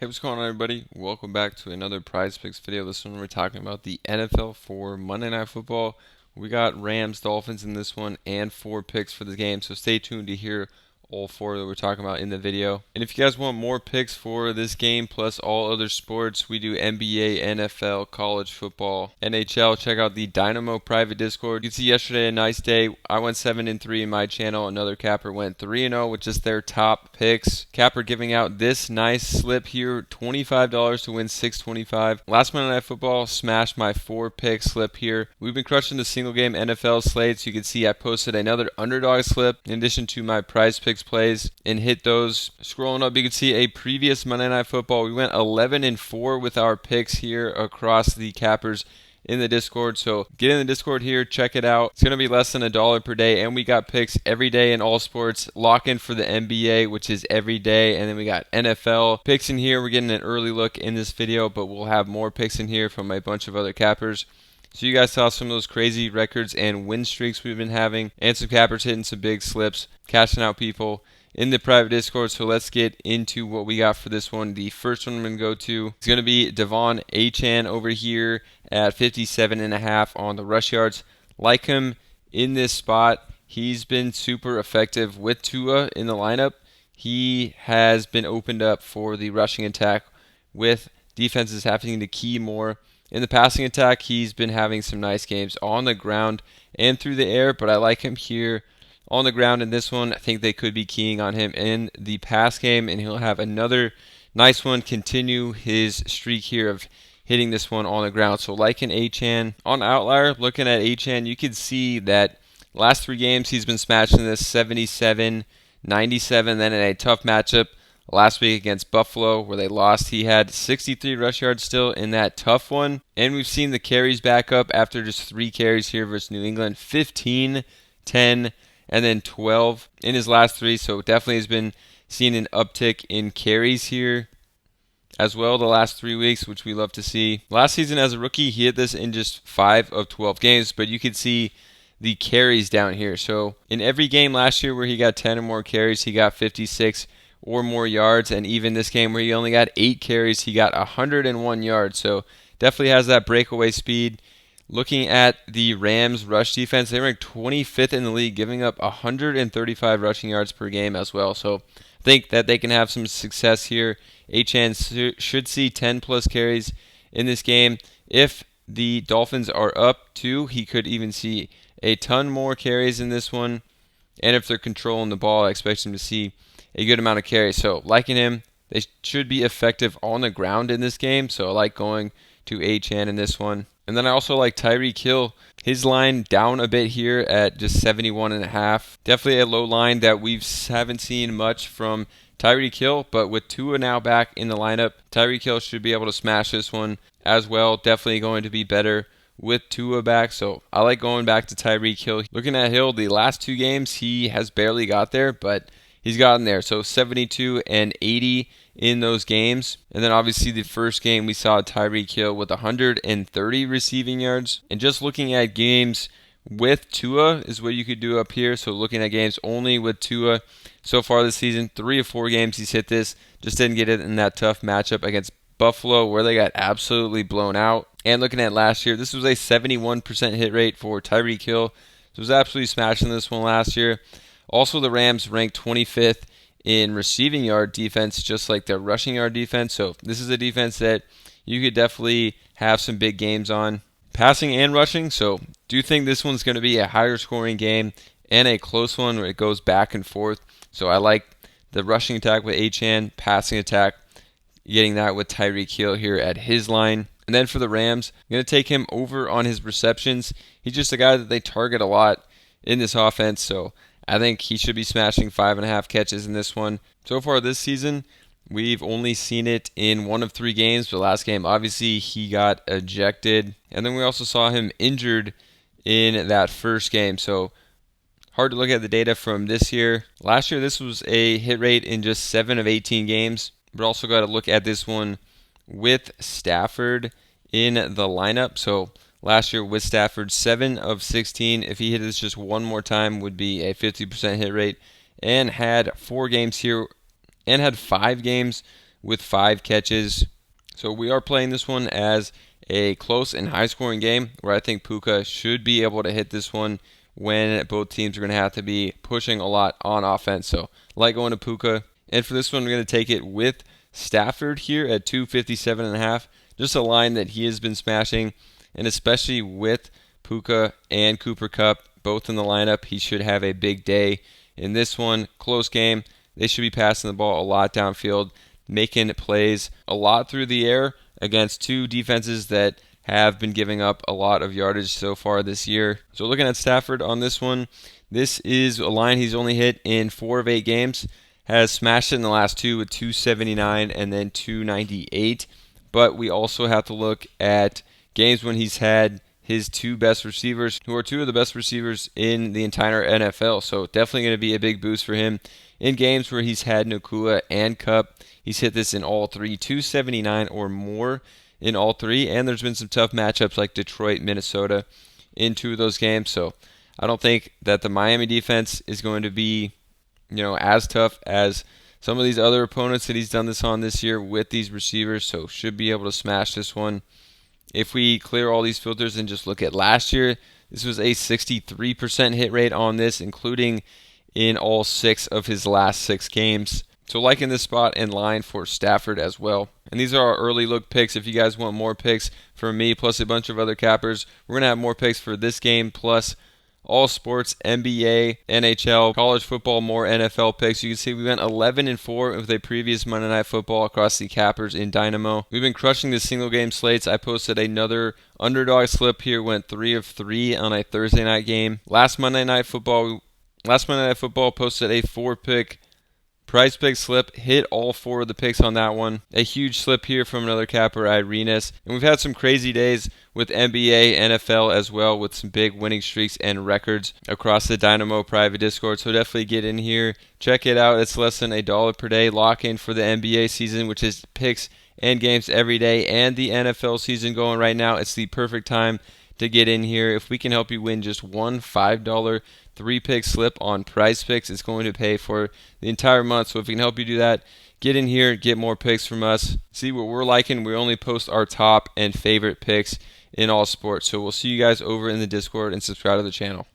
Hey, what's going on, everybody? Welcome back to another Prizepicks video. This one we're talking about the NFL for Monday Night Football. We got Rams, Dolphins in this one, and 4 picks for the game. So stay tuned to hear all 4 that we're talking about in the video. And if you guys want more picks for this game plus all other sports, we do NBA, NFL, college football, NHL. Check out the Dynamo private Discord. You can see yesterday a nice day. I went 7-3 in my channel. Another capper went 3-0 with just their top picks. Capper giving out this nice slip here, $25 to win $625. Last Monday Night Football smashed my 4-pick slip here. We've been crushing the single game NFL slates. You can see I posted another underdog slip in addition to my Prizepicks plays and hit those. Scrolling up, you can see a previous Monday Night Football. We went 11-4 with our picks here across the cappers in the Discord. So get in the Discord here, check it out. It's going to be less than $1 per day, and we got picks every day in all sports. Lock in for the NBA, which is every day, and then we got NFL picks in here. We're getting an early look in this video, but we'll have more picks in here from a bunch of other cappers. So you guys saw some of those crazy records and win streaks we've been having, and some cappers hitting some big slips, cashing out people in the private Discord. So let's get into what we got for this one. The first one I'm going to go to is going to be Devon Achane over here at 57.5 on the rush yards. Like him in this spot. He's been super effective with Tua in the lineup. He has been opened up for the rushing attack with defenses having to key more. In the passing attack, he's been having some nice games on the ground and through the air, but I like him here on the ground in this one. I think they could be keying on him in the pass game, and he'll have another nice one continue his streak here of hitting this one on the ground. So like an Achane on Outlier, looking at Achane, you can see that last 3 games he's been smashing this 77, 97, then in a tough matchup last week against Buffalo where they lost, he had 63 rush yards still in that tough one. And we've seen the carries back up after just 3 carries here versus New England. 15, 10, and then 12 in his last 3. So definitely has been seeing an uptick in carries here as well the last 3 weeks, which we love to see. Last season as a rookie, he hit this in just 5 of 12 games, but you could see the carries down here. So in every game last year where he got 10 or more carries, he got 56 or more yards, and even this game where he only got 8 carries, he got 101 yards. So definitely has that breakaway speed. Looking at the Rams rush defense, they ranked 25th in the league, giving up 135 rushing yards per game as well. So I think that they can have some success here. Achane should see 10 plus carries in this game. If the Dolphins are up 2, he could even see a ton more carries in this one. And if they're controlling the ball, I expect him to see a good amount of carries. So liking him, they should be effective on the ground in this game. So I like going to Achane in this one. And then I also like Tyreek Hill. His line down a bit here at just 71.5. Definitely a low line that we haven't seen much from Tyreek Hill, but with Tua now back in the lineup, Tyreek Hill should be able to smash this one as well. Definitely going to be better with Tua back, so I like going back to Tyreek Hill. Looking at Hill, the last 2 games, he has barely got there, but he's gotten there. So 72 and 80 in those games. And then obviously the first game we saw Tyreek Hill with 130 receiving yards. And just looking at games with Tua is what you could do up here. So looking at games only with Tua so far this season, 3 of 4 games he's hit this. Just didn't get it in that tough matchup against Buffalo where they got absolutely blown out. And looking at last year, this was a 71% hit rate for Tyreek Hill. So it was absolutely smashing this one last year. Also, the Rams ranked 25th in receiving yard defense, just like their rushing yard defense. So this is a defense that you could definitely have some big games on, passing and rushing. So do you think this one's going to be a higher scoring game and a close one where it goes back and forth? So I like the rushing attack with Achane, passing attack, getting that with Tyreek Hill here at his line. And then for the Rams, I'm going to take him over on his receptions. He's just a guy that they target a lot in this offense. So I think he should be smashing 5.5 catches in this one. So far this season, we've only seen it in 1 of 3 games. The last game, obviously, he got ejected. And then we also saw him injured in that first game. So hard to look at the data from this year. Last year, this was a hit rate in just 7 of 18 games. But also got to look at this one with Stafford in the lineup. So last year with Stafford, 7 of 16. If he hit this just one more time, would be a 50% hit rate. And had 4 games here, and had 5 games with 5 catches. So we are playing this one as a close and high-scoring game where I think Puka should be able to hit this one when both teams are going to have to be pushing a lot on offense. So I like going to Puka. And for this one, we're going to take it with Stafford here at 257.5. Just a line that he has been smashing, and especially with Puka and Cooper Kupp both in the lineup, he should have a big day in this one. Close game. They should be passing the ball a lot downfield, making plays a lot through the air against two defenses that have been giving up a lot of yardage so far this year. So looking at Stafford on this one, this is a line he's only hit in 4 of 8 games. Has smashed it in the last 2 with 279 and then 298. But we also have to look at games when he's had his 2 best receivers, who are 2 of the best receivers in the entire NFL. So definitely going to be a big boost for him. In games where he's had Nacua and Kupp, he's hit this in all 3, 279 or more in all 3. And there's been some tough matchups like Detroit, Minnesota in 2 of those games. So I don't think that the Miami defense is going to be, as tough as some of these other opponents that he's done this on this year with these receivers. So should be able to smash this one. If we clear all these filters and just look at last year, this was a 63% hit rate on this, including in all 6 of his last 6 games. So liking this spot in line for Stafford as well. And these are our early look picks. If you guys want more picks from me plus a bunch of other cappers, we're going to have more picks for this game plus all sports, NBA, NHL, college football, more NFL picks. You can see we went 11-4 with a previous Monday Night Football across the cappers in Dynamo. We've been crushing the single game slates. I posted another underdog slip here, went 3 of 3 on a Thursday night game. Last Monday Night Football posted a 4-pick Prizepicks slip, hit all 4 of the picks on that one. A huge slip here from another capper, Irenas. And we've had some crazy days with NBA, NFL as well, with some big winning streaks and records across the Dynamo private Discord. So definitely get in here, check it out. It's less than $1 per day. Lock in for the NBA season, which is picks and games every day, and the NFL season going right now. It's the perfect time to get in here. If we can help you win just one $5 3-pick slip on Prizepicks, it's going to pay for the entire month. So if we can help you do that, get in here, get more picks from us, see what we're liking. We only post our top and favorite picks in all sports. So we'll see you guys over in the Discord, and subscribe to the channel.